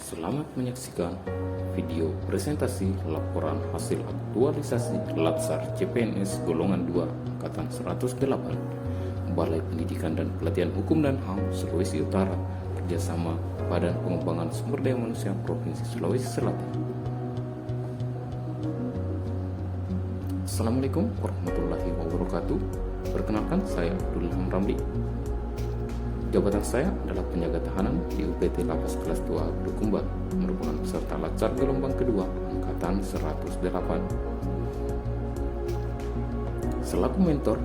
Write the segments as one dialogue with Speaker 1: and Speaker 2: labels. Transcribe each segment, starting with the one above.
Speaker 1: Selamat menyaksikan video presentasi laporan hasil aktualisasi Latsar CPNS golongan 2 angkatan 108 Balai Pendidikan dan Pelatihan Hukum dan HAM Sulawesi Utara kerjasama Badan Pengembangan Sumber Daya Manusia Provinsi Sulawesi Selatan. Assalamualaikum warahmatullahi wabarakatuh. Perkenalkan, saya Abdul Ilham Ramli. Jabatan saya adalah penjaga tahanan di UPT Lapas kelas 2 Bulukumba, merupakan peserta Latsar gelombang kedua angkatan 108. Selaku mentor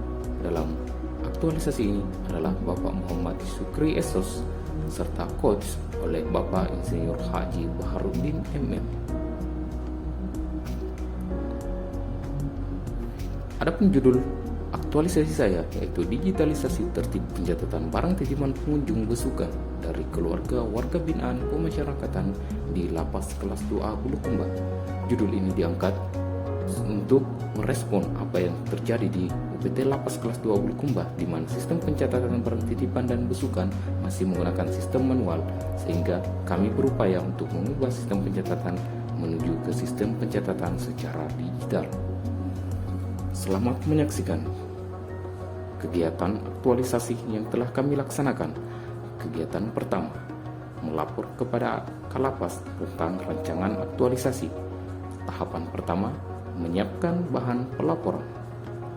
Speaker 1: dalam aktualisasi ini adalah Bapak Muhammad Sukri Esos serta coach oleh Bapak Insinyur Haji Baharudin MM. Adapun judul aktualisasi saya yaitu digitalisasi tertib pencatatan barang titipan pengunjung besukan dari keluarga warga binaan pemasyarakatan di Lapas kelas 2A Bulukumba. Judul ini diangkat untuk merespon apa yang terjadi di UPT Lapas kelas 2 Bulukumba, di mana sistem pencatatan barang titipan dan besukan masih menggunakan sistem manual, sehingga kami berupaya untuk mengubah sistem pencatatan menuju ke sistem pencatatan secara digital. Selamat menyaksikan kegiatan aktualisasi yang telah kami laksanakan. Kegiatan pertama, melapor kepada Kalapas tentang rancangan aktualisasi. Tahapan pertama, menyiapkan bahan pelaporan.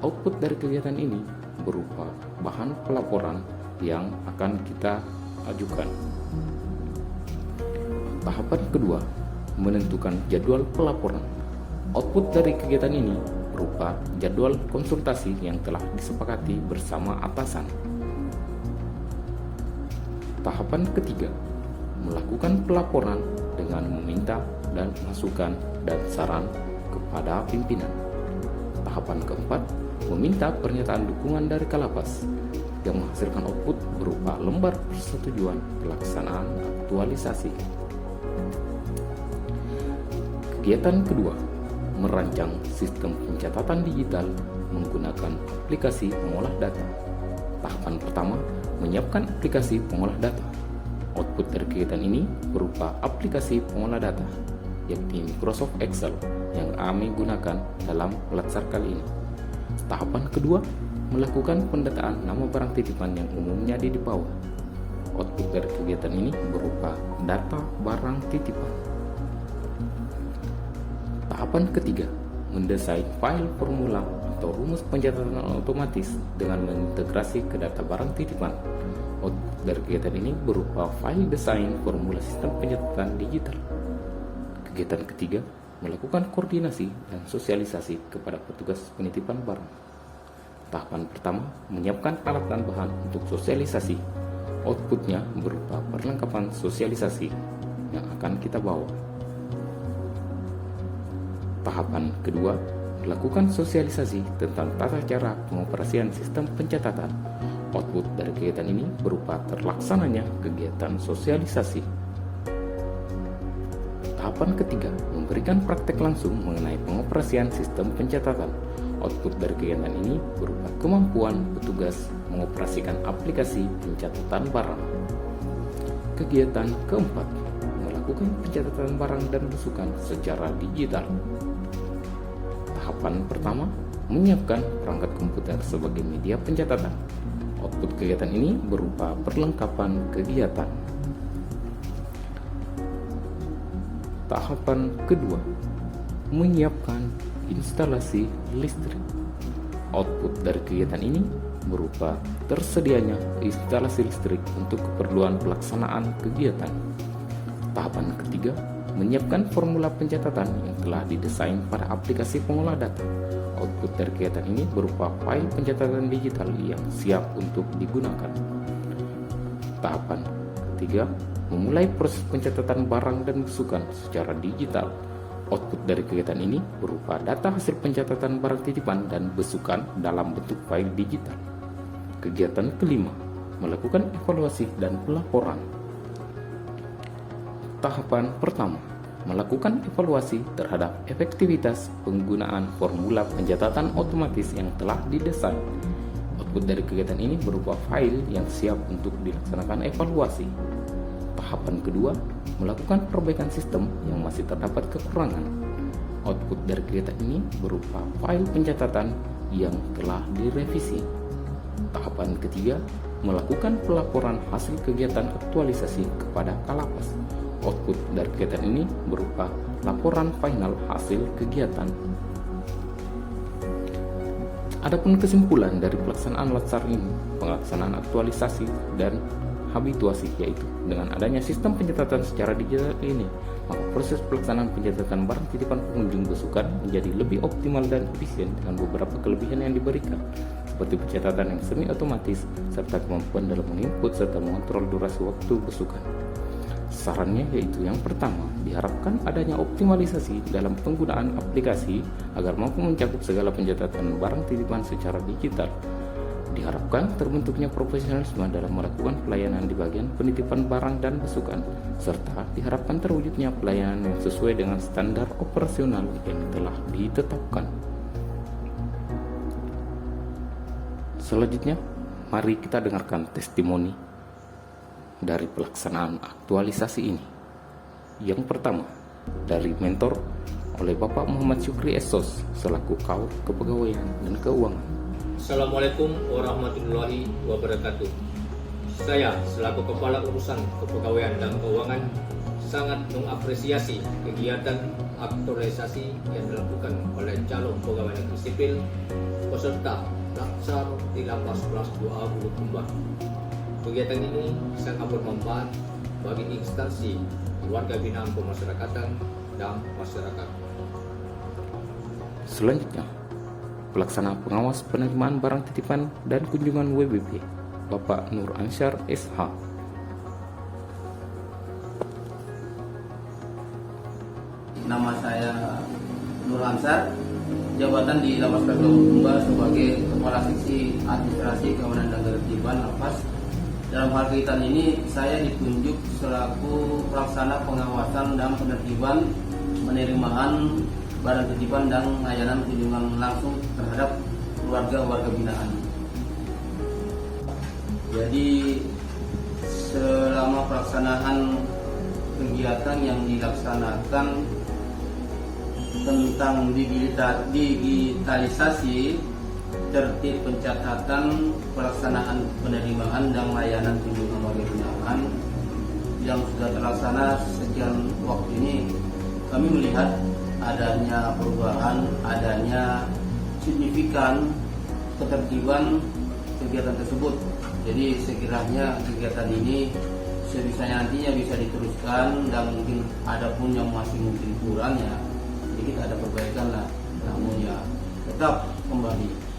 Speaker 1: Output dari kegiatan ini berupa bahan pelaporan yang akan kita ajukan. Tahapan kedua, menentukan jadwal pelaporan. Output dari kegiatan ini berupa jadwal konsultasi yang telah disepakati bersama atasan. Tahapan ketiga, melakukan pelaporan dengan meminta dan masukan dan saran kepada pimpinan. Tahapan keempat, meminta pernyataan dukungan dari Kalapas yang menghasilkan output berupa lembar persetujuan pelaksanaan aktualisasi. Kegiatan kedua, merancang sistem pencatatan digital menggunakan aplikasi pengolah data. Tahapan pertama, menyiapkan aplikasi pengolah data. Output dari kegiatan ini berupa aplikasi pengolah data, yakni Microsoft Excel yang kami gunakan dalam Latsar kali ini. Tahapan kedua, melakukan pendataan nama barang titipan yang umumnya ada di bawah. Output dari kegiatan ini berupa data barang titipan. Tahapan ketiga, mendesain file formula atau rumus pencatatan otomatis dengan mengintegrasi ke data barang titipan. Output dari kegiatan ini berupa file desain formula sistem pencatatan digital. Kegiatan ketiga, melakukan koordinasi dan sosialisasi kepada petugas penitipan barang. Tahapan pertama, menyiapkan alat dan bahan untuk sosialisasi. Outputnya berupa perlengkapan sosialisasi yang akan kita bawa. Tahapan kedua, melakukan sosialisasi tentang tata cara pengoperasian sistem pencatatan. Output dari kegiatan ini berupa terlaksananya kegiatan sosialisasi. Tahapan ketiga, memberikan praktek langsung mengenai pengoperasian sistem pencatatan. Output dari kegiatan ini berupa kemampuan petugas mengoperasikan aplikasi pencatatan barang. Kegiatan keempat, melakukan pencatatan barang dan besukan secara digital. Tahapan pertama, menyiapkan perangkat komputer sebagai media pencatatan. Output kegiatan ini berupa perlengkapan kegiatan. Tahapan kedua, menyiapkan instalasi listrik. Output dari kegiatan ini berupa tersedianya instalasi listrik untuk keperluan pelaksanaan kegiatan. Tahapan ketiga, menyiapkan formula pencatatan yang telah didesain pada aplikasi pengolah data. Output dari kegiatan ini berupa file pencatatan digital yang siap untuk digunakan. Tahapan ketiga, memulai proses pencatatan barang dan besukan secara digital. Output dari kegiatan ini berupa data hasil pencatatan barang titipan dan besukan dalam bentuk file digital. Kegiatan kelima, melakukan evaluasi dan pelaporan. Tahapan pertama, melakukan evaluasi terhadap efektivitas penggunaan formula pencatatan otomatis yang telah didesain. Output dari kegiatan ini berupa file yang siap untuk dilaksanakan evaluasi. Tahapan kedua, melakukan perbaikan sistem yang masih terdapat kekurangan. Output dari kegiatan ini berupa file pencatatan yang telah direvisi. Tahapan ketiga, melakukan pelaporan hasil kegiatan aktualisasi kepada Kalapas. Output dari kegiatan ini berupa laporan final hasil kegiatan. Adapun kesimpulan dari pelaksanaan LATSAR ini, pelaksanaan aktualisasi dan habituasi, yaitu dengan adanya sistem pencatatan secara digital ini, maka proses pelaksanaan pencatatan barang titipan pengunjung besukan menjadi lebih optimal dan efisien dengan beberapa kelebihan yang diberikan, seperti pencatatan yang semi otomatis serta kemampuan dalam menginput serta mengontrol durasi waktu besukan. Sarannya yaitu yang pertama, diharapkan adanya optimalisasi dalam penggunaan aplikasi agar mampu mencakup segala pencatatan barang titipan secara digital. Diharapkan terbentuknya profesionalisme dalam melakukan pelayanan di bagian penitipan barang dan besukan, serta diharapkan terwujudnya pelayanan yang sesuai dengan standar operasional yang telah ditetapkan. Selanjutnya, mari kita dengarkan testimoni dari pelaksanaan aktualisasi ini. Yang pertama, dari mentor oleh Bapak Muhammad Syukri Esos selaku Kaur Kepegawaian dan Keuangan.
Speaker 2: Assalamualaikum warahmatullahi wabarakatuh. Saya selaku Kepala Urusan Kepegawaian dan Keuangan sangat mengapresiasi kegiatan aktualisasi yang dilakukan oleh calon pegawai negeri sipil peserta LATSAR di Lapas Kelas 2A Bulukumba. Kegiatan ini sangat bermanfaat bagi instansi warga binaan pemasyarakatan dan masyarakat.
Speaker 1: Selanjutnya, pelaksana pengawas penerimaan barang titipan dan kunjungan WBP, Bapak Nur Ansyar SH.
Speaker 3: Nama saya Nur Ansyar, jabatan di Lapas Kelas 2 Bulukumba sebagai Kepala Seksi Administrasi Keamanan dan Ketertiban Lapas. Dalam hal kegiatan ini, saya ditunjuk selaku pelaksana pengawasan dan penertiban penerimaan barang titipan dan layanan kunjungan langsung terhadap warga binaan. Jadi selama pelaksanaan kegiatan yang dilaksanakan tentang digitalisasi, tertib pencatatan, pelaksanaan penerimaan dan layanan kunjungan warga binaan yang sudah terlaksana sekian waktu ini, kami melihat adanya perubahan, adanya signifikan ketertiban kegiatan tersebut. Jadi sekiranya kegiatan ini sebisanya nantinya bisa diteruskan dan mungkin ada pun yang masih mungkin kurang ya, sedikit ada perbaikan lah. Namun ya tetap kembali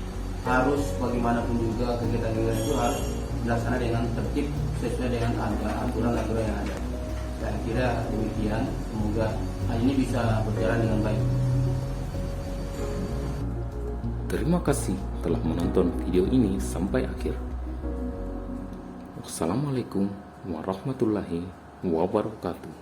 Speaker 3: harus bagaimanapun juga kegiatan-kegiatan itu harus dilaksanakan dengan tertib sesuai dengan aturan-aturan yang ada. Saya kira demikian. Semoga hal ini bisa berjalan dengan baik.
Speaker 1: Terima kasih telah menonton video ini sampai akhir. Wassalamualaikum warahmatullahi wabarakatuh.